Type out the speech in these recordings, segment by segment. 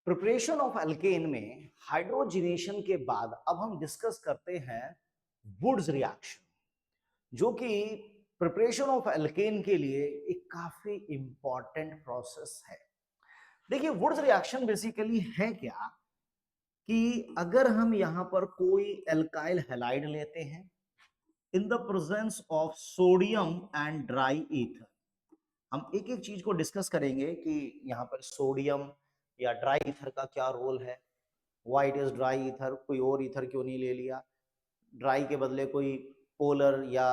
Preparation of alkene में hydrogenation के बाद अब हम डिस्कस करते हैं वुड्स रिएक्शन, जो कि प्रिपरेशन ऑफ एल्केन के लिए एक काफी इंपॉर्टेंट प्रोसेस है। देखिए, वुड्स रिएक्शन बेसिकली है क्या कि अगर हम यहां पर कोई एल्काइल हैलाइड लेते हैं in the presence of sodium and dry ether. हम एक एक चीज को डिस्कस करेंगे कि यहाँ पर सोडियम या ड्राई ईथर का क्या रोल है, व्हाइट इज ड्राई ईथर, कोई और ईथर क्यों नहीं ले लिया, ड्राई के बदले कोई पोलर या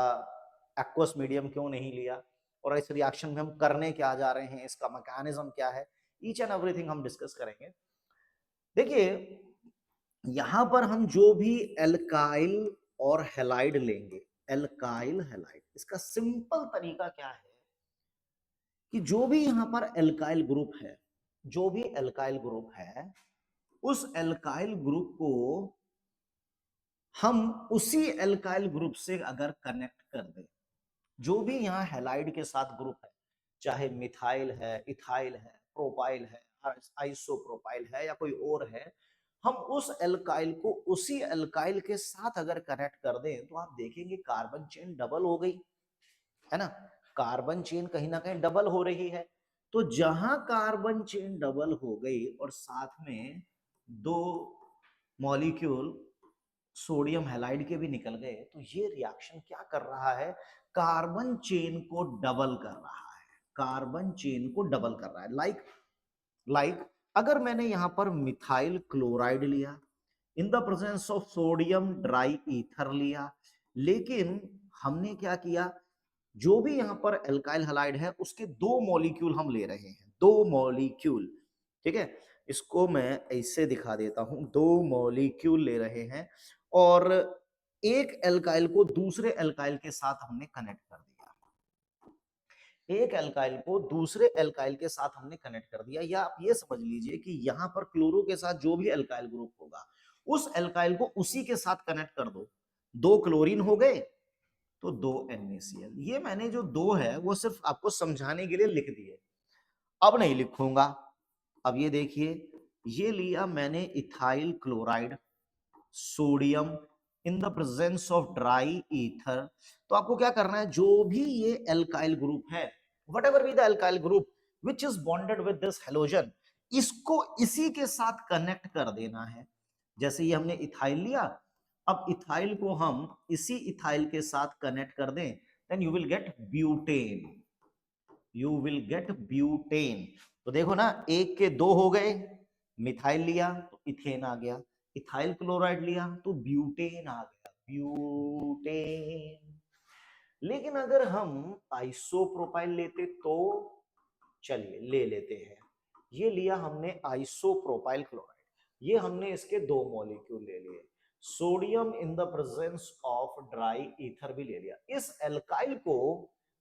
एक्वस मीडियम क्यों नहीं लिया, और इस रिएक्शन में हम करने क्या जा रहे हैं, इसका मैकेनिज्म क्या है, ईच एंड एवरीथिंग हम डिस्कस करेंगे। देखिए, यहां पर हम जो भी एल्काइल और हैलाइड लेंगे, एल्काइल हैलाइड, इसका सिंपल तरीका क्या है कि जो भी यहां पर एल्काइल ग्रुप है, जो भी एल्काइल ग्रुप है, उस एल्काइल ग्रुप को हम उसी एल्काइल ग्रुप से अगर कनेक्ट कर दें, जो भी यहाँ हैलाइड के साथ ग्रुप है, चाहे मिथाइल है, इथाइल है, प्रोपाइल है, आइसोप्रोपाइल है या कोई और है, हम उस एल्काइल को उसी एल्काइल के साथ अगर कनेक्ट कर दें तो आप देखेंगे कार्बन चेन डबल हो गई है ना। कार्बन चेन कहीं ना कहीं डबल हो रही है। तो जहां कार्बन चेन डबल हो गई और साथ में दो मॉलिक्यूल सोडियम हैलाइड के भी निकल गए, तो ये रिएक्शन क्या कर रहा है, कार्बन चेन को डबल कर रहा है, कार्बन चेन को डबल कर रहा है। लाइक अगर मैंने यहां पर मिथाइल क्लोराइड लिया in the presence of sodium dry ether लिया, लेकिन हमने क्या किया, जो भी यहां पर एल्काइल हैलाइड है उसके दो मॉलिक्यूल हम ले रहे हैं, दो मॉलिक्यूल, ठीक है। इसको मैं ऐसे दिखा देता हूं, दो मॉलिक्यूल ले रहे हैं और एक एल्काइल को दूसरे एल्काइल के साथ हमने कनेक्ट कर दिया, एक एल्काइल को दूसरे एल्काइल के साथ हमने कनेक्ट कर दिया। या आप ये समझ लीजिए कि यहां पर क्लोरो के साथ जो भी एल्काइल ग्रुप होगा उस एल्काइल को उसी के साथ कनेक्ट कर दो, दो क्लोरीन हो गए तो दो NaCl। ये मैंने जो दो है वो सिर्फ आपको समझाने के लिए लिख दिए, अब नहीं लिखूंगा। अब ये देखिए, ये लिया मैंने ethyl chloride sodium in the presence of dry ether. तो आपको क्या करना है, जो भी ये एल्काइल ग्रुप है, what ever be the alkyl group which is bonded with this halogen, इसको इसी के साथ कनेक्ट कर देना है। जैसे ये हमने इथाइल लिया, अब इथाइल को हम इसी इथाइल के साथ कनेक्ट कर दें, then you will get butane, you will get butane. तो देखो ना, एक के दो हो गए, मिथाइल लिया तो इथेन आ गया, इथाइल क्लोराइड लिया तो ब्यूटेन आ गया, ब्यूटेन। लेकिन अगर हम आइसोप्रोपाइल लेते तो, चलिए ले लेते हैं, ये लिया हमने आइसोप्रोपाइल क्लोराइड, ये हमने इसके दो मॉलिक्यूल ले लिए, sodium in the presence of dry ether भी ले लिया। इस एल्काइल को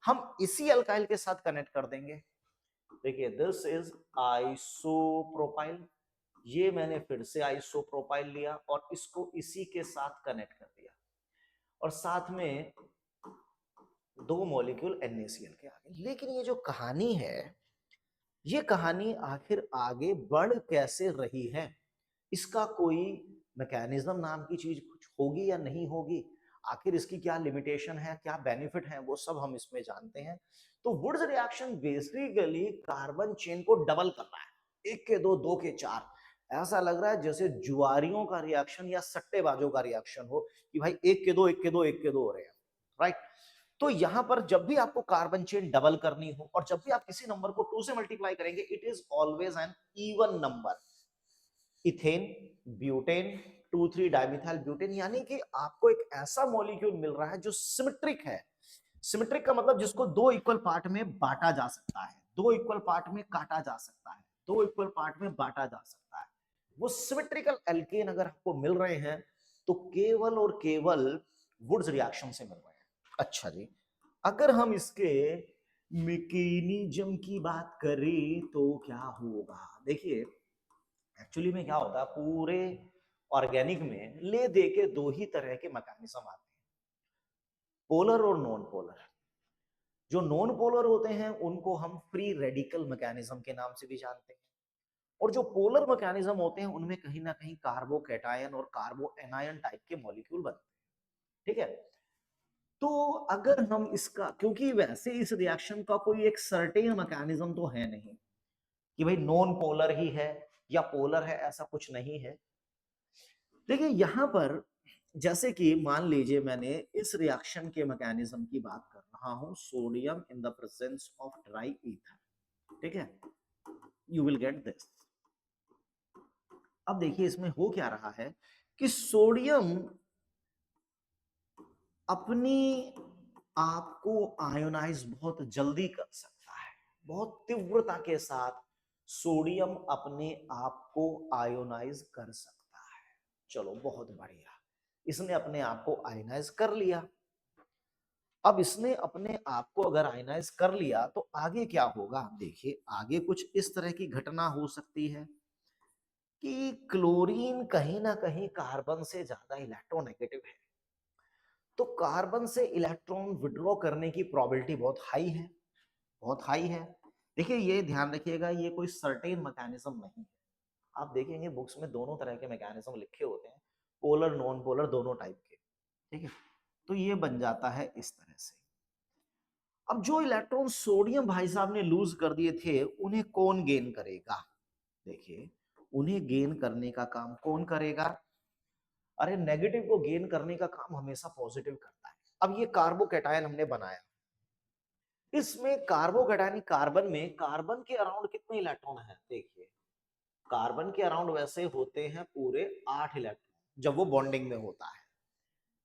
हम इसी एल्काइल के साथ कनेक्ट कर देंगे। देखिए, दिस इज आइसोप्रोपाइल, ये मैंने फिर से आइसोप्रोपाइल लिया और इसको इसी के साथ कनेक्ट कर दिया, और साथ में दो मॉलिक्यूल NaCl के आगे। लेकिन ये जो कहानी है, ये कहानी आखिर आगे बढ़ कैसे रही है, इसका कोई मैकेनिज्म नाम की चीज कुछ होगी या नहीं होगी, आखिर इसकी क्या लिमिटेशन है, क्या बेनिफिट है, वो सब हम इसमें जानते हैं। तो Wurtz reaction basically carbon chain को डबल कर रहा है, एक के दो, दो के चार। ऐसा लग रहा है जैसे जुआरियों का रिएक्शन या सट्टेबाजों का रिएक्शन हो कि भाई एक के दो, एक के दो, एक के दो हो रहे हैं, राइट। तो यहां पर जब भी आपको कार्बन चेन डबल करनी हो और जब भी आप किसी नंबर को 2 से मल्टीप्लाई करेंगे, it is always an even number. Ethane, butane, 2,3 dimethyl butane, यानी कि आपको एक ऐसा मॉलिक्यूल मिल रहा है जो सिमेट्रिक है। सिमेट्रिक का मतलब जिसको दो इक्वल पार्ट में बांटा जा सकता है, दो इक्वल पार्ट में काटा जा सकता है, दो इक्वल पार्ट में बांटा जा सकता है। वो सिमेट्रिकल एल्केन अगर आपको मिल रहे हैं तो केवल और केवल वुड्स रिएक्शन से मिल रहे हैं। अच्छा जी, अगर हम इसके मैकेनिज्म की बात करें तो क्या होगा, देखिए एक्चुअली में क्या होता है, पूरे ऑर्गेनिक में ले दे के दो ही तरह के मैकेनिज्म आते हैं, पोलर और नॉन पोलर। जो नॉन पोलर होते हैं उनको हम फ्री रेडिकल मैकेनिज्म के नाम से भी जानते हैं, और जो पोलर मैकेनिज्म होते हैं उनमें कहीं ना कहीं कार्बोकैटायन और कार्बो एनायन टाइप के मॉलिक्यूल बनते हैं, ठीक है। तो अगर हम इसका, क्योंकि वैसे इस रिएक्शन का कोई एक सर्टेन मैकेनिज्म तो है नहीं कि भाई नॉन पोलर ही है या पोलर है, ऐसा कुछ नहीं है। देखिए यहां पर जैसे कि मान लीजिए मैंने इस रिएक्शन के मैकेनिज्म की बात कर रहा हूं, sodium in the presence of dry ether, ठीक है, यू विल गेट दिस। अब देखिए इसमें हो क्या रहा है कि सोडियम अपनी आप को आयोनाइज बहुत जल्दी कर सकता है, बहुत तीव्रता के साथ सोडियम अपने आप को आयोनाइज कर सकता है। चलो बहुत बढ़िया, इसने अपने आप को आयोनाइज कर लिया। अब इसने अपने आप को अगर आयोनाइज कर लिया तो आगे क्या होगा, देखिए आगे कुछ इस तरह की घटना हो सकती है कि क्लोरीन कहीं ना कहीं कार्बन से ज्यादा इलेक्ट्रोनेगेटिव है, तो कार्बन से इलेक्ट्रॉन विड्रॉ करने की प्रोबेबिलिटी बहुत हाई है, बहुत हाई है। देखिए ये ध्यान रखिएगा, ये कोई सर्टेन मैकेनिज्म नहीं है। आप देखेंगे बुक्स में दोनों तरह के मैकेनिज्म लिखे होते हैं, पोलर नॉन पोलर दोनों टाइप के, ठीक है। तो ये बन जाता है इस तरह से। अब जो इलेक्ट्रॉन सोडियम भाई साहब ने लूज कर दिए थे उन्हें कौन गेन करेगा, देखिए उन्हें गेन करने का काम कौन करेगा, अरे नेगेटिव को गेन करने का काम हमेशा पॉजिटिव करता है। अब ये कार्बोकैटायन हमने बनाया, इसमें कार्बोकैटायन कार्बन में कार्बन के अराउंड कितने इलेक्ट्रॉन है, देखिए कार्बन के अराउंड वैसे होते हैं पूरे 8 इलेक्ट्रॉन जब वो बॉन्डिंग में होता है,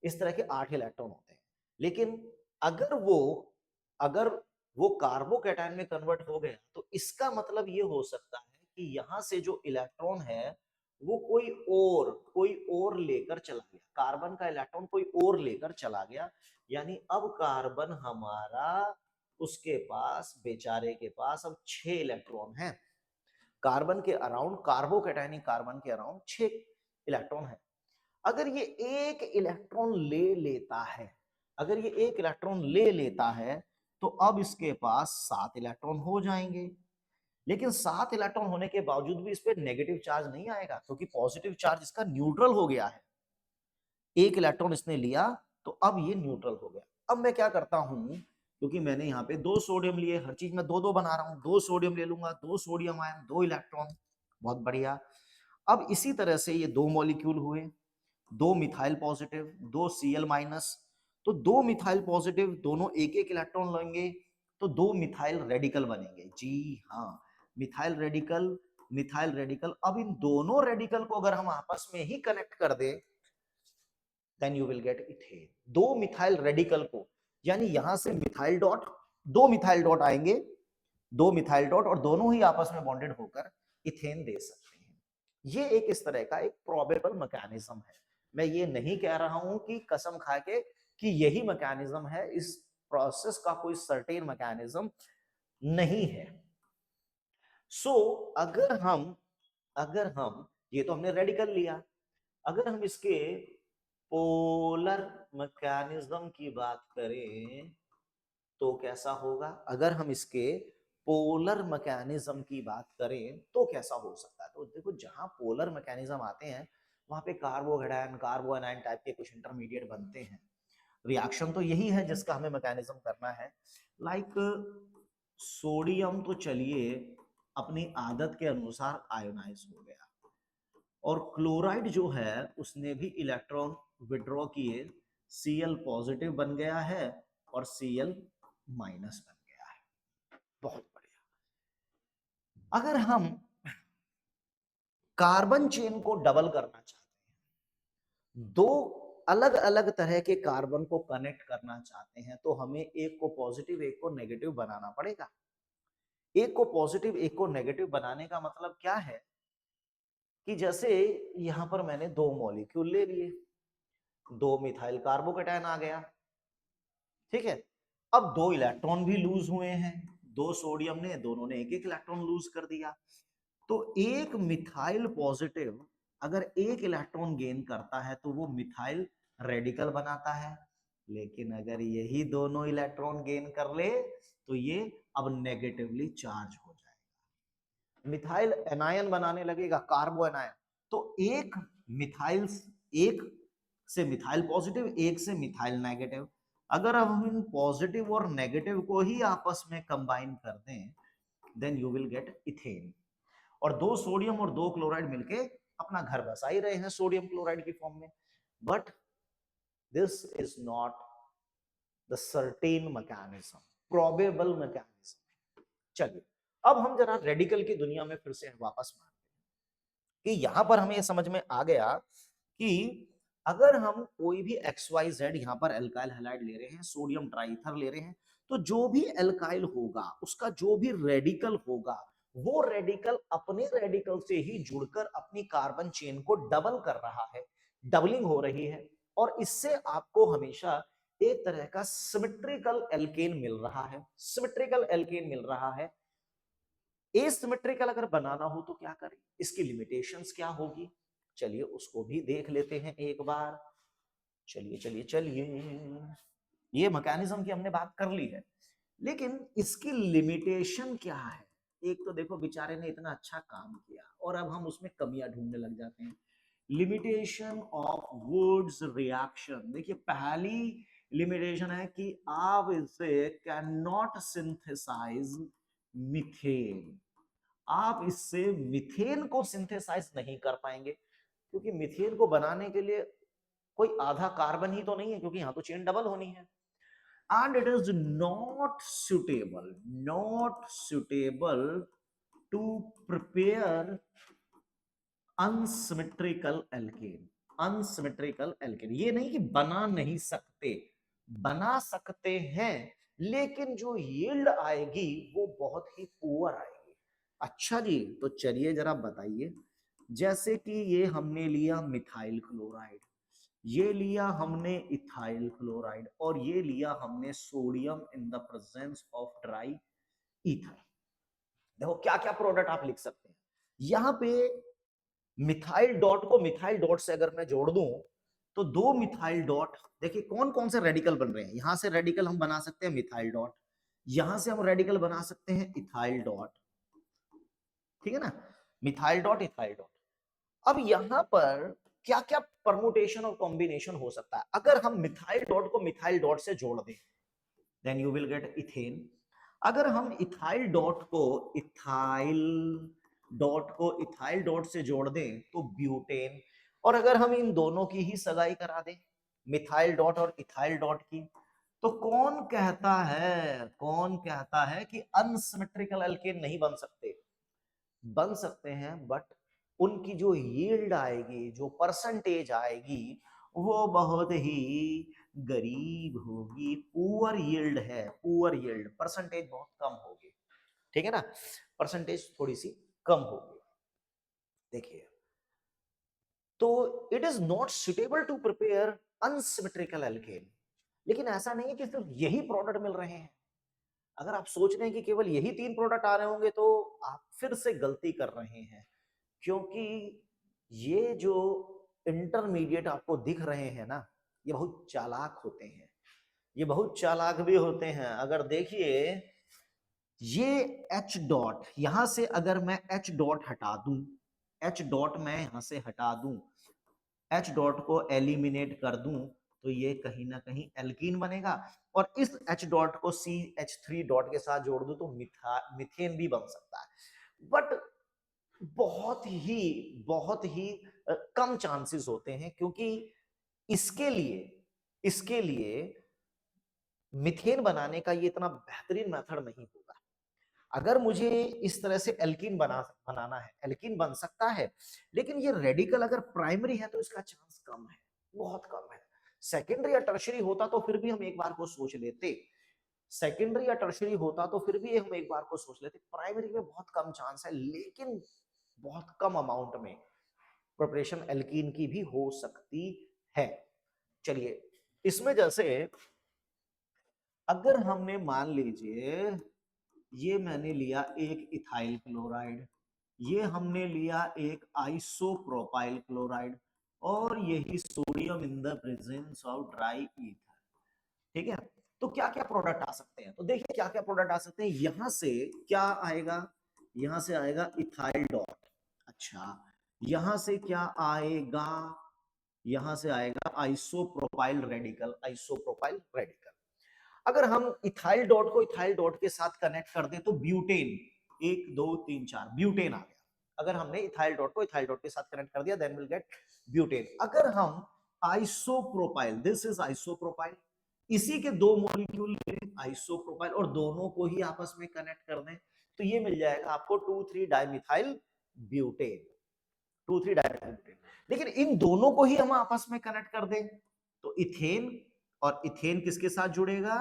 इस तरह के 8 इलेक्ट्रॉन होते हैं। लेकिन अगर वो अगर वो कार्बोकैटायन में कन्वर्ट हो गया तो इसका मतलब ये हो सकता है कि यहां से जो इलेक्ट्रॉन है वो कोई और लेकर चला गया, कार्बन का इलेक्ट्रॉन कोई और लेकर चला गया, यानी अब कार्बन हमारा, उसके पास बेचारे के पास अब 6 इलेक्ट्रॉन हैं। कार्बन के अराउंड, कार्बोकैटायनिक कार्बन के अराउंड 6 इलेक्ट्रॉन है। अगर ये एक इलेक्ट्रॉन ले लेता है, अगर ये एक इलेक्ट्रॉन ले लेता है तो अब इसके पास 7 इलेक्ट्रॉन हो जाएंगे। लेकिन 7 इलेक्ट्रॉन होने के बावजूद भी इस पे नेगेटिव चार्ज नहीं आएगा क्योंकि पॉजिटिव चार्ज इसका न्यूट्रल हो गया है। एक इलेक्ट्रॉन इसने लिया तो अब ये न्यूट्रल हो गया। अब मैं क्या करता हूं, क्योंकि मैंने यहाँ पे 2 सोडियम लिए, हर चीज में 2-2 बना रहा हूं, 2 सोडियम ले लूंगा, 2 सोडियम आयन, 2 इलेक्ट्रॉन, बहुत बढ़िया। अब इसी तरह से ये 2 मॉलिक्यूल हुए, 2 मिथाइल पॉजिटिव, 2 Cl माइनस, तो 2 मिथाइल पॉजिटिव दोनों एक एक इलेक्ट्रॉन लेंगे तो 2 मिथाइल रेडिकल बनेंगे। जी हाँ, मिथाइल रेडिकल, मिथाइल रेडिकल। अब इन दोनों रेडिकल को अगर हम आपस में ही कनेक्ट कर दे then you will get ethane. 2 methyl radical को, यानी यहां से मिथाइल डॉट, 2 मिथाइल डॉट आएंगे, 2 मिथाइल डॉट, और दोनों ही आपस में बॉन्डेड होकर इथेन दे सकते हैं। ये एक इस तरह का एक प्रोबेबल मैकेनिज्म है। मैं ये नहीं कह रहा हूं कि कसम खा के कि यही मैकेनिज्म है, इस प्रोसेस का कोई सर्टेन मैकेनिज्म नहीं है। सो अगर हम ये तो हमने रेडिकल लिया, अगर हम इसके पोलर मैकेनिज्म की बात करें तो कैसा होगा, अगर हम इसके पोलर मैकेनिज्म की बात करें तो कैसा हो सकता है। तो देखो जहां पोलर मैकेनिज्म आते हैं वहां पे कार्बोकैटायन, कार्बो एनायन टाइप के कुछ इंटरमीडिएट बनते हैं। रिएक्शन तो यही है जिसका हमें मैकेनिज्म करना है। लाइक सोडियम तो चलिए अपनी आदत के अनुसार आयोनाइज हो गया, और क्लोराइड जो है उसने भी इलेक्ट्रॉन विड्रॉ किए, Cl पॉजिटिव बन गया है और Cl माइनस बन गया है। बहुत बढ़िया। अगर हम कार्बन चेन को डबल करना चाहते हैं, दो अलग अलग तरह के कार्बन को कनेक्ट करना चाहते हैं, तो हमें एक को पॉजिटिव एक को नेगेटिव बनाना पड़ेगा। एक को पॉजिटिव एक को नेगेटिव बनाने का मतलब क्या है कि जैसे यहां पर मैंने 2 मॉलिक्यूल ले लिए, 2 मिथाइल कार्बोकैटायन आ गया, ठीक है। अब 2 इलेक्ट्रॉन भी लूज हुए हैं, 2 सोडियम ने, दोनों ने एक एक इलेक्ट्रॉन लूज कर दिया। तो एक मिथाइल पॉजिटिव अगर एक इलेक्ट्रॉन गेन करता है तो वो मिथाइल रेडिकल बनाता है, लेकिन अगर यही दोनों इलेक्ट्रॉन गेन कर ले तो ये अब नेगेटिवली चार्ज हो जाएगा। मिथाइल एनायन बनाने लगेगा, कार्बो एनायन। तो एक से मिथाइल पॉजिटिव, एक से मिथाइल नेगेटिव। अगर अब हम इन पॉजिटिव और नेगेटिव को ही आपस में कंबाइन कर दें, then you will get ethane. और दो सोडियम और दो क्लोराइड मिलके अपना घर बसा ही रहे हैं सोडियम क्लोराइड की फॉर्म में। But this is not the certain mechanism, probable mechanism. चलिए अब हम जरा रेडिकल की दुनिया में फिर से वापस मारते हैं कि यहां पर हमें समझ में आ गया कि अगर हम कोई भी XYZ यहां पर एल्काइल हैलाइड ले रहे हैं, सोडियम ट्राइथर ले रहे हैं, तो जो भी एल्काइल होगा उसका जो भी रेडिकल होगा, वो रेडिकल अपने रेडिकल से ही जुड़कर अपनी कार्बन चेन को डबल कर रहा है, डबलिंग हो रही है। और इससे आपको हमेशा एक तरह का सिमेट्रिकल एल्केन मिल रहा है, सिमेट्रिकल एल्केन मिल रहा है। एसिमेट्रिकल अगर बनाना हो तो क्या करें, इसकी लिमिटेशंस क्या होगी, चलिए उसको भी देख लेते हैं एक बार। चलिए चलिए चलिए, ये मैकेनिज्म की हमने बात कर ली है, लेकिन इसकी लिमिटेशन क्या है। एक तो देखो बेचारे ने इतना अच्छा काम किया और अब हम उसमें कमियां ढूंढने लग जाते हैं। लिमिटेशन ऑफ वुड्स रिएक्शन, देखिए पहली लिमिटेशन है कि आप इसे कैन नॉट सिंथेसाइज मीथेन, आप इससे मीथेन को सिंथेसाइज नहीं कर पाएंगे, क्योंकि मीथेन को बनाने के लिए कोई आधा कार्बन ही तो नहीं है, क्योंकि यहां तो चेन डबल होनी है। And it is not suitable to prepare unsymmetrical alkane. Unsymmetrical alkane ये नहीं कि बना नहीं सकते, बना सकते हैं, लेकिन जो यील्ड आएगी वो बहुत ही पुअर आएगी। अच्छा जी, तो चलिए जरा बताइए, जैसे कि ये हमने लिया मिथाइल क्लोराइड, ये लिया हमने इथाइल क्लोराइड, और ये लिया हमने sodium in the presence of dry ether. देखो क्या क्या प्रोडक्ट आप लिख सकते हैं यहां पे। मिथाइल डॉट को मिथाइल डॉट से अगर मैं जोड़ दूं तो दो मिथाइल डॉट, देखिए कौन कौन से रेडिकल बन रहे हैं। यहां से रेडिकल हम बना सकते हैं मिथाइल डॉट, यहां से हम रेडिकल बना सकते हैं इथाइल डॉट, ठीक है ना, मिथाइल डॉट इथाइल डॉट। अब यहां पर क्या क्या परमुटेशन और कॉम्बिनेशन हो सकता है। अगर हम मिथाइल डॉट को मिथाइल डॉट से जोड़ दें, then you will get ethane. अगर हम इथाइल डॉट को इथाइल डॉट से जोड़ दें तो ब्यूटेन। और अगर हम इन दोनों की ही सगाई करा दें, मिथाइल डॉट और इथाइल डॉट की, तो कौन कहता है कि अनसिमेट्रिकल एल्केन नहीं बन सकते। बन सकते हैं, बट उनकी जो यील्ड आएगी, जो परसेंटेज आएगी, वो बहुत ही गरीब होगी। पुअर यील्ड है, पुअर यील्ड, परसेंटेज बहुत कम होगी, ठीक है ना, परसेंटेज थोड़ी सी कम होगी। देखिए, तो it is not suitable to prepare unsymmetrical alkane. लेकिन ऐसा नहीं है कि सिर्फ यही प्रोडक्ट मिल रहे हैं। अगर आप सोच रहे हैं कि केवल यही तीन प्रोडक्ट आ रहे होंगे तो आप फिर से गलती कर रहे हैं, क्योंकि ये जो इंटरमीडिएट आपको दिख रहे हैं ना, ये बहुत चालाक होते हैं, ये बहुत चालाक भी होते हैं। अगर देखिए ये एच डॉट, यहां से अगर मैं एच डॉट हटा दूं, एच डॉट मैं यहां से हटा दूं, एच डॉट को एलिमिनेट कर दूं, तो ये कहीं ना कहीं एल्कीन बनेगा। और इस एच डॉट को CH3 डॉट के साथ जोड़ दूं तो मिथेन भी बन सकता है। बट बहुत ही कम चांसेस होते हैं, क्योंकि इसके लिए मिथेन बनाने का ये इतना बेहतरीन मेथड नहीं होगा। अगर मुझे इस तरह से एल्कीन बनाना है, एल्कीन बन सकता है, लेकिन ये रेडिकल अगर प्राइमरी है तो इसका चांस कम है, बहुत कम है। सेकेंडरी या टर्शरी होता तो फिर भी हम एक बार को सोच लेते, सेकेंडरी या टर्शरी होता तो फिर भी हम एक बार को सोच लेते। प्राइमरी में बहुत कम चांस है, लेकिन बहुत कम अमाउंट में प्रिपरेशन एल्कीन की भी हो सकती है। चलिए, इसमें जैसे अगर हमने मान लीजिए ये मैंने लिया एक इथाइल क्लोराइड, ये हमने लिया एक आइसोप्रोपाइल क्लोराइड, और यही sodium in the presence of dry ether, ठीक है। तो क्या क्या प्रोडक्ट आ सकते हैं, तो देखिए क्या क्या प्रोडक्ट आ सकते हैं। यहां से क्या आएगा, यहां से आएगा इथाइल डॉट। अच्छा, यहां से क्या आएगा, यहां से आएगा आइसोप्रोपाइल रेडिकल, आइसोप्रोपाइल रेडिकल। अगर हम इथाइल डॉट को इथाइल डॉट के साथ कनेक्ट कर दें तो ब्यूटेन, 1 2 3 4 ब्यूटेन आ गया। अगर हमने इथाइल डॉट को इथाइल डॉट के साथ कनेक्ट कर दिया देन विल गेट ब्यूटेन। अगर हम आइसोप्रोपाइल, दिस इज आइसोप्रोपाइल, इसी के दो मॉलिक्यूल आइसोप्रोपाइल और दोनों को ही आपस में कनेक्ट कर दें तो ये मिल जाएगा आपको 2,3 डाइमिथाइल ब्यूटेन, 2,3 डाइमिथाइल ब्यूटेन। लेकिन इन दोनों को ही हम आपस में कनेक्ट कर दें तो इथेन और इथेन किसके साथ जुड़ेगा,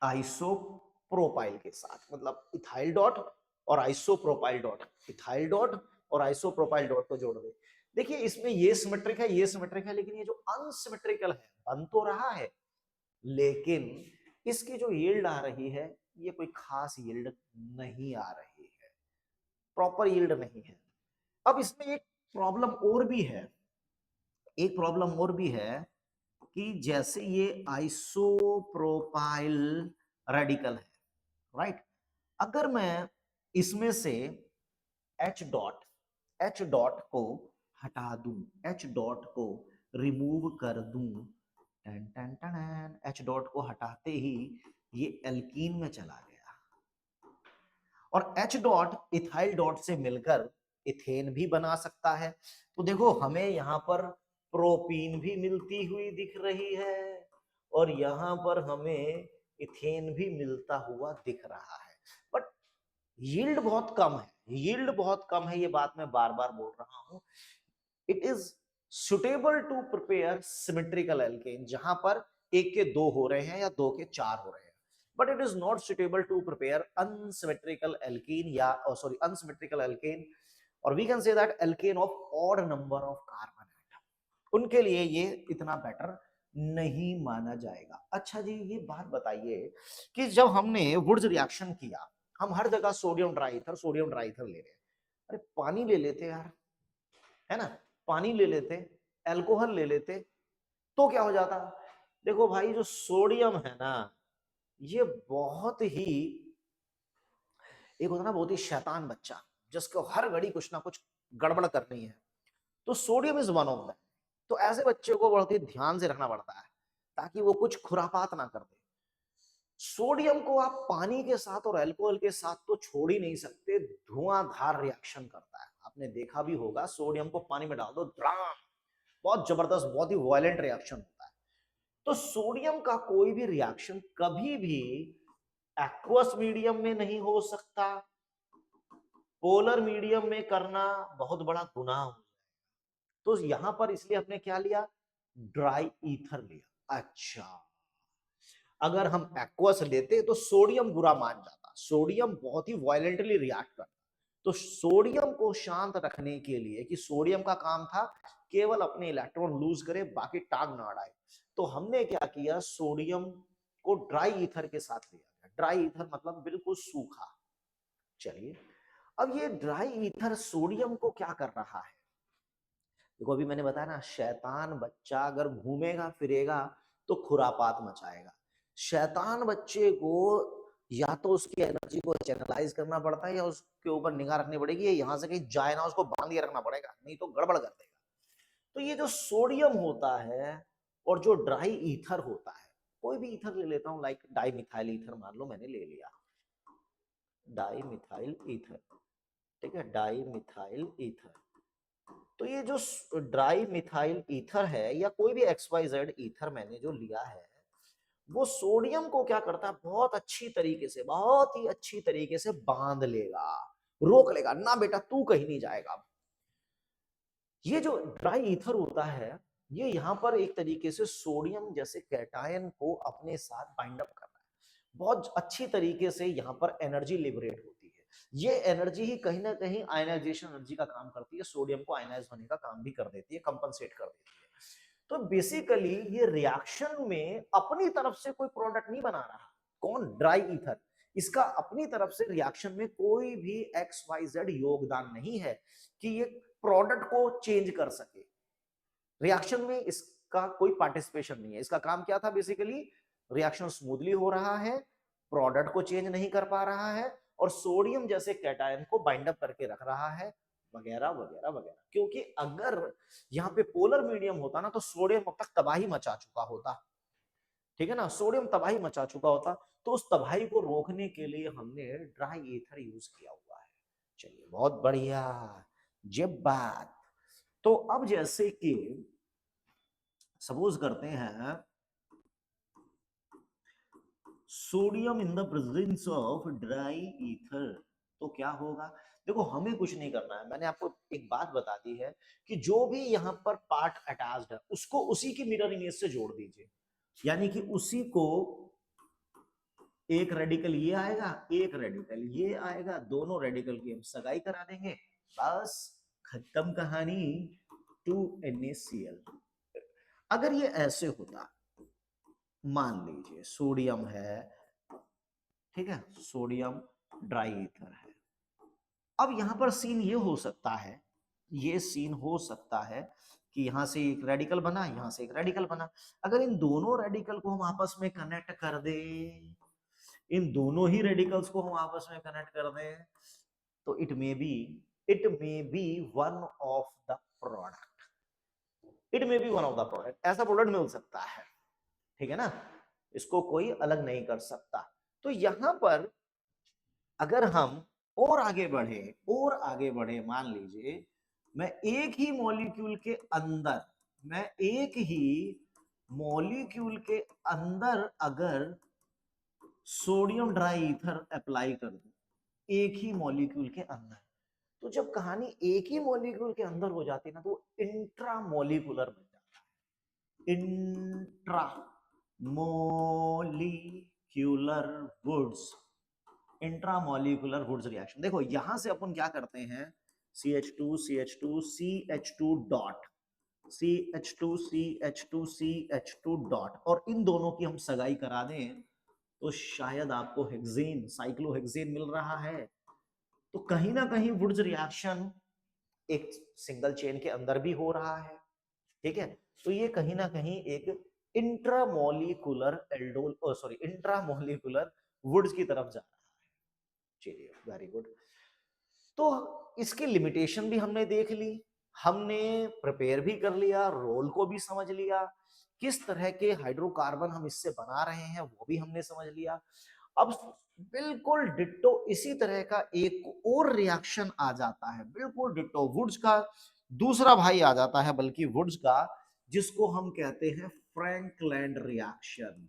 आइसोप्रोपाइल के साथ, मतलब इथाइल डॉट और आइसोप्रोपाइल डॉट, इथाइल डॉट और आइसोप्रोपाइल डॉट को जोड़ दे। देखिए इसमें ये सिमेट्रिक है, ये सिमेट्रिक है, लेकिन ये जो अनसिमेट्रिकल है बन तो रहा है लेकिन इसकी जो यील्ड आ रही है ये कोई खास यील्ड नहीं आ रही है, प्रॉपर यील्ड नहीं है। अब इसमें एक प्रॉब्लम और भी है, एक प्रॉब्लम और भी है कि जैसे ये आइसोप्रोपाइल रेडिकल है, राइट, अगर मैं इसमें से H डॉट को हटा दूं, H डॉट को रिमूव कर दूं, टन टन टन, H डॉट को हटाते ही ये एल्कीन में चला गया और H डॉट इथाइल डॉट से मिलकर इथेन भी बना सकता है। तो देखो हमें यहाँ पर प्रोपीन भी मिलती हुई दिख रही है और यहाँ पर हमें इथेन भी मिलता हुआ दिख रहा है, बट यील्ड बहुत कम है, यील्ड बहुत कम है, ये बात मैं बार बार बोल रहा हूं। It is suitable to prepare symmetrical alkane जहां पर एक के दो हो रहे हैं या दो के चार हो रहे हैं, but it is not suitable to prepare unsymmetrical alkene या सॉरी अनसिमेट्रिकल एल्केन, और we can say that alkane of odd number of carbon atom, उनके लिए ये इतना बेटर नहीं माना जाएगा। अच्छा जी ये बात बताइए कि जब हमने वुड्स रिएक्शन किया हम हर जगह सोडियम ड्राईथर, सोडियम ड्राईथर ले रहे हैं, अरे पानी ले लेते यार, है ना, पानी ले लेते, अल्कोहल ले लेते तो क्या हो जाता। देखो भाई जो सोडियम है ना ये बहुत ही एक होता ना बहुत ही शैतान बच्चा जिसको हर घड़ी कुछ ना कुछ गड़बड़ करनी है, तो sodium is one of them. तो ऐसे बच्चे को बहुत ही ध्यान से रखना पड़ता है ताकि वो कुछ खुरापात ना कर दे। सोडियम को आप पानी के साथ और अल्कोहल के साथ तो छोड़ ही नहीं सकते, धुआंधार रिएक्शन करता है, आपने देखा भी होगा सोडियम को पानी में डाल दो बहुत जबरदस्त बहुत ही वायलेंट रिएक्शन होता है। तो सोडियम का कोई भी रिएक्शन कभी भी एक्वस मीडियम में नहीं हो सकता, पोलर मीडियम में करना बहुत बड़ा गुनाह हो। तो यहां पर इसलिए हमने क्या लिया, ड्राई ईथर लिया। अच्छा अगर हम एक्वस लेते तो सोडियम बुरा मान जाता, सोडियम बहुत ही वायलेंटली रिएक्ट करता। तो सोडियम को शांत रखने के लिए कि सोडियम का काम था केवल अपने इलेक्ट्रॉन लूज करे बाकी टांग ना अड़ाए, तो हमने क्या किया सोडियम को ड्राई ईथर के साथ लिया। ड्राई ईथर मतलब बिल्कुल सूखा। चलिए अब ये ड्राई ईथर सोडियम को क्या कर रहा है, देखो अभी मैंने बताया ना शैतान बच्चा अगर घूमेगा फिरेगा तो खुरापात मचाएगा। शैतान बच्चे को या तो उसकी एनर्जी को चैनलाइज करना पड़ता है या उसके ऊपर निगाह रखनी पड़ेगी, यहां से कहीं जाए ना, उसको बांध के रखना पड़ेगा नहीं तो गड़बड़ कर देगा। तो ये जो सोडियम होता है और जो ड्राई ईथर होता है, कोई भी ईथर ले लेता हूं लाइक डाई मिथाइल ईथर मान लो मैंने ले लिया, डाई मिथाइल ईथर, ठीक है, डाई मिथाइल ईथर। तो ये जो ड्राई मिथाइल ईथर है या कोई भी XYZ ईथर मैंने जो लिया है वो सोडियम को क्या करता है बहुत अच्छी तरीके से, बहुत ही अच्छी तरीके से बांध लेगा, रोक लेगा ना बेटा तू कहीं नहीं जाएगा। ये जो ड्राई ईथर होता है ये यहां पर एक तरीके से सोडियम जैसे कैटायन को अपने साथ बाइंड अप कर रहा है, बहुत अच्छी तरीके से यहां पर एनर्जी लिबरेट होती है। ये एनर्जी ही कहीं ना कहीं आयनाइजेशन एनर्जी का काम करती है, सोडियम को आयनाइज होने का काम भी कर देती है, कंपनसेट कर देती है। तो बेसिकली ये रिएक्शन में अपनी तरफ से कोई प्रोडक्ट नहीं बना रहा, कौन, ड्राई ईथर, इसका अपनी तरफ से रिएक्शन में कोई भी XYZ योगदान नहीं है कि ये प्रोडक्ट को चेंज कर सके। रिएक्शन में इसका कोई पार्टिसिपेशन नहीं है, इसका काम क्या था बेसिकली, रिएक्शन स्मूथली हो रहा है, प्रोडक्ट को चेंज नहीं कर पा रहा है और सोडियम जैसे कैटायन को बाइंड अप करके रख रहा है, वगैरह वगैरह वगैरह। क्योंकि अगर यहाँ पे पोलर मीडियम होता ना तो सोडियम अब तक तबाही मचा चुका होता, ठीक है ना, सोडियम तबाही मचा चुका होता। तो उस तबाही को रोकने के लिए हमने ड्राई ईथर यूज किया हुआ है। चलिए बहुत बढ़िया, जब बात तो अब जैसे कि सपोज करते हैं sodium in the presence of dry ether, तो क्या होगा? देखो हमें कुछ नहीं करना है, मैंने आपको एक बात बता दी है कि जो भी यहाँ पर पार्ट अटैच्ड है उसको उसी की मिरर इमेज से जोड़ दीजिए, यानी कि उसी को एक रेडिकल ये आएगा, एक रेडिकल ये आएगा, दोनों रेडिकल की हम सगाई करा देंगे, बस खत्म कहानी, 2NaCl। अगर ये ऐसे होता, मान लीजिए सोडियम है, ठीक है, सोडियम ड्राई ईथर है। अब यहां पर सीन ये हो सकता है, ये सीन हो सकता है कि यहां से एक रेडिकल बना, यहां से एक रेडिकल बना। अगर इन दोनों रेडिकल को हम आपस में कनेक्ट कर दें, इन दोनों ही रेडिकल्स को हम आपस में कनेक्ट कर दें, तो it may be one of the product, it may be one of the product, ऐसा प्रोडक्ट मिल सकता है, ठीक है ना, इसको कोई अलग नहीं कर सकता। तो यहां पर अगर हम और आगे बढ़े, और आगे बढ़े, मान लीजिए मैं एक ही मॉलिक्यूल के अंदर, मैं एक ही मॉलिक्यूल के अंदर अगर सोडियम ड्राई ईथर अप्लाई कर दूं, एक ही मॉलिक्यूल के अंदर, तो जब कहानी एक ही मॉलिक्यूल के अंदर हो जाती है ना, तो इंट्रा मॉलिक्यूलर बन जाता है, intra molecular Wurtz, intramolecular Wurtz reaction. देखो यहां से अपन क्या करते हैं, CH2 CH2 CH2 dot, CH2 CH2 CH2 dot, और इन दोनों की हम सगाई करा दें तो शायद आपको हेक्सेन, साइक्लोहेक्सेन मिल रहा है। तो कहीं ना कहीं वुड्स रिएक्शन एक सिंगल चेन के अंदर भी हो रहा है, ठीक है। तो ये कहीं ना कहीं एक intramolecular aldol, sorry intramolecular Wurtz की तरफ जा रहा है। चलिए वेरी गुड। तो इसकी लिमिटेशन भी हमने देख ली, हमने प्रिपेयर भी कर लिया, रोल को भी समझ लिया, किस तरह के हाइड्रोकार्बन हम इससे बना रहे हैं वो भी हमने समझ लिया। अब बिल्कुल डिट्टो इसी तरह का एक और रिएक्शन आ जाता है, बिल्कुल डिट्टो वुड्स का दूसरा भाई आ जाता है, बल्कि वुड्स का, जिसको हम कहते हैं फ्रैंकलैंड रिएक्शन।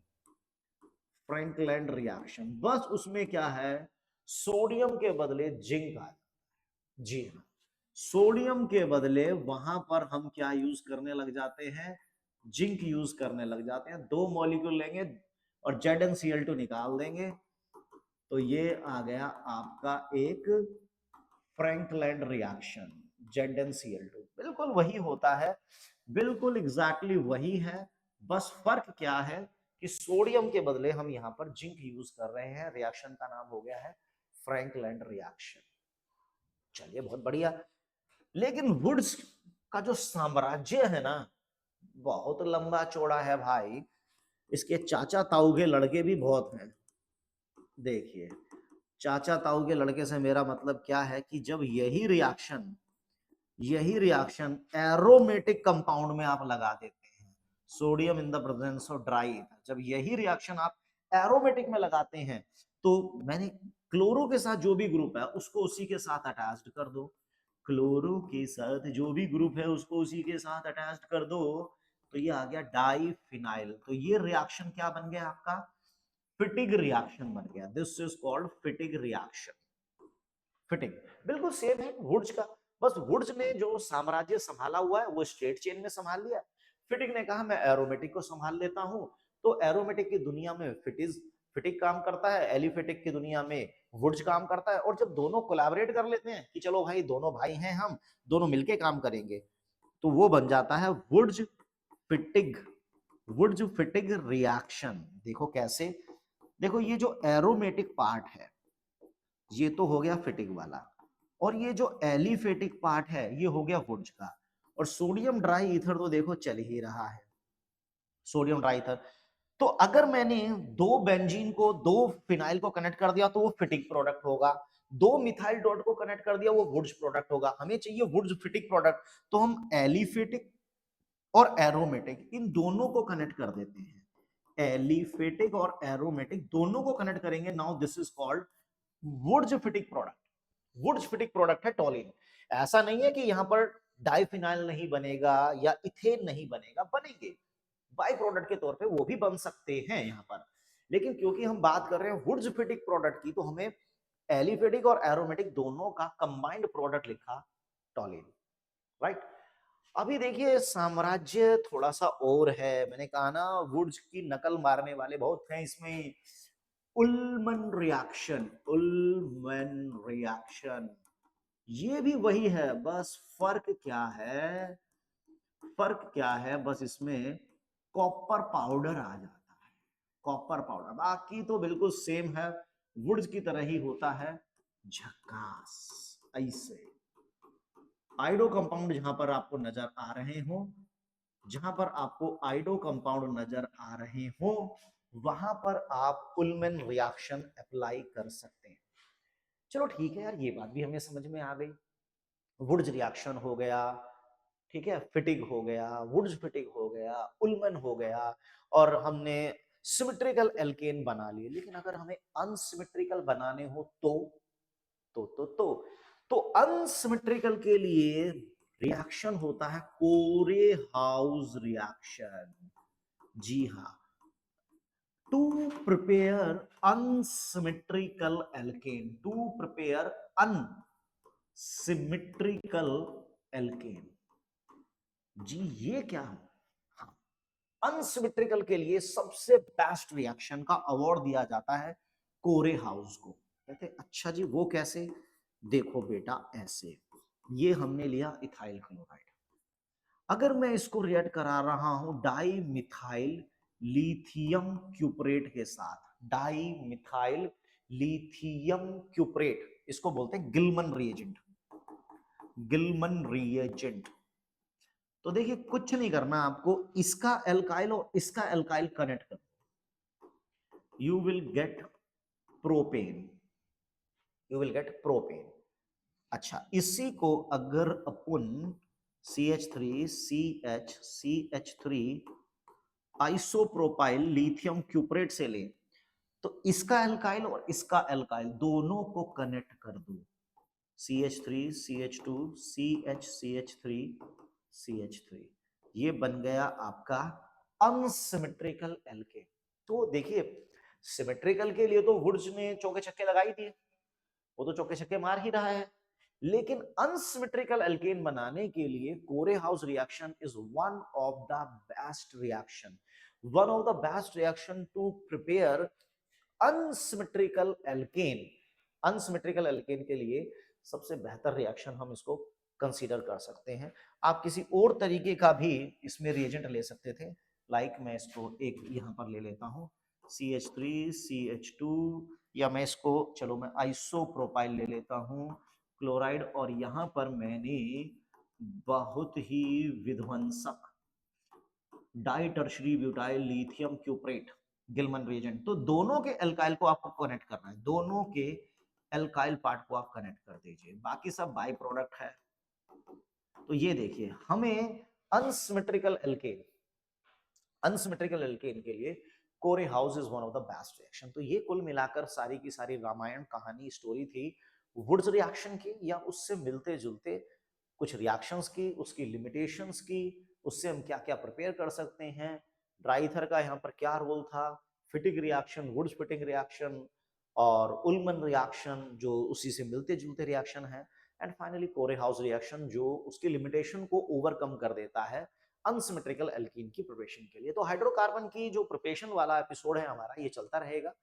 फ्रैंकलैंड रिएक्शन, बस उसमें क्या है, सोडियम के बदले जिंक आ जाता है। जी हाँ, सोडियम के बदले वहां पर हम क्या यूज करने लग जाते हैं, जिंक यूज करने लग जाते हैं। दो मॉलिक्यूल लेंगे और ZnCl2 निकाल देंगे, तो ये आ गया आपका एक फ्रैंकलैंड रिएक्शन, ZnCl2। बिल्कुल वही होता है, बिल्कुल एग्जैक्टली वही है, बस फर्क क्या है कि सोडियम के बदले हम यहां पर जिंक यूज कर रहे हैं। रिएक्शन का नाम हो गया है फ्रैंकलैंड रिएक्शन। चलिए बहुत बढ़िया। लेकिन वुड्स का जो साम्राज्य है ना, बहुत लंबा चौड़ा है भाई, इसके चाचा ताऊ के लड़के भी बहुत हैं। देखिए चाचा ताऊ के लड़के से मेरा मतलब क्या है कि जब यही रिएक्शन एरोमेटिक कंपाउंड में आप लगा देते हैं, sodium in the presence of dry ether, जब यही रिएक्शन आप एरोमेटिक में लगाते हैं, तो मैंने क्लोरो के साथ जो भी ग्रुप है उसको उसी के साथ अटैच्ड कर दो, क्लोरो के साथ जो भी ग्रुप है उसको उसी के साथ अटैच्ड कर दो, तो ये आ गया डाइफिनाइल। तो ये रिएक्शन क्या बन गया आपका, फिटिग रिएक्शन बन गया। This is called Fittig reaction. Fittig बिल्कुल सेम है वुड्स का, बस वुड्स ने जो साम्राज्य संभाला हुआ है वो स्ट्रेट चेन में संभाल लिया, फिटिंग ने कहा मैं एरोमेटिक को संभाल लेता हूं। तो एरोमेटिक की दुनिया में फिटिक काम करता है, एलिफेटिक की दुनिया में वुड्स काम करता है। और जब दोनों कोलैबोरेट कर लेते हैं कि चलो भाई दोनों भाई हैं, हम दोनों मिलके काम करेंगे, तो वो बन जाता है वुड्स फिटिग, वुड्स फिटिग रिएक्शन। देखो कैसे, देखो ये जो एरोमेटिक पार्ट है ये तो हो गया फिटिक वाला, और ये जो एलिफेटिक पार्ट है ये हो गया वुड्स का, और सोडियम ड्राई ईथर तो देखो चल ही रहा है, सोडियम ड्राई ईथर। तो अगर मैंने दो बेंजीन को दो फिनाइल को कनेक्ट कर दिया तो वो फिटिंग प्रोडक्ट होगा, दो मिथाइल डॉट को कनेक्ट कर दिया वो वुड्स प्रोडक्ट होगा। हमें चाहिए वुड्स फिटिंग प्रोडक्ट, तो हम एलिफेटिक और एरोमेटिक इन दोनों को कनेक्ट कर देते हैं। एलिफेटिक और एरोमेटिक दोनों को कनेक्ट करेंगे, now this is called Wurtz Fittig product. Wurtz Fittig product है टॉलिन। ऐसा नहीं है कि यहां पर डाइफिनाइल नहीं बनेगा या इथेन नहीं बनेगा, बनेंगे बाई प्रोडक्ट के तौर पे वो भी बन सकते हैं यहां पर। लेकिन क्योंकि हम बात कर रहे हैं वुड्स फिटिंग प्रोडक्ट की, तो हमें एलिफेटिक और एरोमेटिक दोनों का कंबाइंड प्रोडक्ट लिखा टॉलिन, राइट। अभी देखिए साम्राज्य थोड़ा सा और है, मैंने कहा ना वुड्स की नकल मारने वाले बहुत हैं इसमें। उल्मन रिएक्शन, उल्मन रिएक्शन ये भी वही है, बस फर्क क्या है, फर्क क्या है बस इसमें कॉपर पाउडर आ जाता है, कॉपर पाउडर, बाकी तो बिल्कुल सेम है, वुड्स की तरह ही होता है। झकास। ऐसे आइडो कंपाउंड जहां पर आपको नजर आ रहे हो, जहां पर आपको आइडो कंपाउंड नजर आ रहे हो, वहां पर आप उल्मन रिएक्शन अप्लाई कर सकते हैं। चलो ठीक है यार, ये बात भी हमें समझ में आ गई। वुड्स रिएक्शन हो गया, ठीक है, फिटिंग हो गया, वुड्स फिटिंग हो गया, उल्मन हो गया, और हमने सिमेट्रिकल एल्केन बना लिए। लेकिन अगर हमें अनसिमेट्रिकल बनाने हो तो अनसिमेट्रिकल के लिए रिएक्शन होता है कोरे हाउस रिएक्शन। जी हाँ, to prepare unsymmetrical alkane, to prepare unsymmetrical alkane. जी ये क्या है? हाँ, अनसिमेट्रिकल के लिए सबसे बेस्ट रिएक्शन का अवार्ड दिया जाता है कोरे हाउस को। कहते अच्छा जी वो कैसे? देखो बेटा ऐसे, ये हमने लिया इथाइल क्लोराइड, अगर मैं इसको रिएक्ट करा रहा हूं डाई मिथाइल लिथियम क्यूपरेट के साथ, डाई मिथाइल लिथियम क्यूपरेट, इसको बोलते हैं गिलमन रिएजेंट, गिलमन रिएजेंट। तो देखिए कुछ नहीं करना आपको, इसका एल्काइल और इसका एल्काइल कनेक्ट कर, you will gate propane, you will gate propane. अच्छा इसी को अगर अपन CH3 आइसोप्रोपाइल लिथियम क्यूपरेट से ले, तो इसका एल्काइल और इसका एल्काइल दोनों को कनेक्ट कर दो, CH3 CH2 CH3 CH3, ये बन गया आपका अनसिमेट्रिकल एल्केन। तो देखिए सिमेट्रिकल के लिए तो वुड्स ने चौके छक्के लगा ही दिए, वो तो चौके छक्के मार ही रहा है, लेकिन अनसिमेट्रिकल एल्केन बनाने के लिए Corey House reaction is one of the best reaction, one of the best reaction to prepare unsymmetrical alkane. Unsymmetrical alkane के लिए सबसे बेहतर रिएक्शन हम इसको कंसीडर कर सकते हैं। आप किसी और तरीके का भी इसमें रिएजेंट ले सकते थे, लाइक मैं इसको एक यहां पर ले लेता हूं CH3 CH2, या मैं इसको चलो मैं आइसोप्रोपाइल ले लेता हूं क्लोराइड, और यहां पर मैंने बहुत ही विध्वंसक di tertiary butyl lithium cuprate Gilman reagent, तो दोनों के एल्काइल को आपको कनेक्ट करना है, दोनों के एल्काइल पार्ट को आप कनेक्ट कर दीजिए, बाकी सब बाई प्रोडक्ट है। तो ये देखिए हमें अनसिमेट्रिकल एल्केन, अनसिमेट्रिकल एल्केन के लिए Corey house is one of the best reaction. तो ये कुल मिलाकर सारी की सारी रामायण कहानी स्टोरी थी वुड्स रिएक्शन की, या उससे मिलते जुलते कुछ रिएक्शंस की, उसकी लिमिटेशंस की, उससे हम क्या क्या प्रिपेयर कर सकते हैं, ड्राइथर का यहाँ पर क्या रोल था, Fittig reaction, Wurtz Fittig reaction, और उल्मन रिएक्शन जो उसी से मिलते जुलते रिएक्शन है, and finally Corey House reaction जो उसकी लिमिटेशन को ओवरकम कर देता है अनसिमेट्रिकल एल्कीन की प्रिपरेशन के लिए। तो हाइड्रोकार्बन की जो प्रिपरेशन वाला एपिसोड है हमारा ये चलता रहेगा,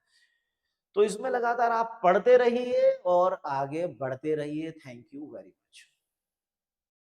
तो इसमें लगातार आप पढ़ते रहिए और आगे बढ़ते रहिए। Thank you very much.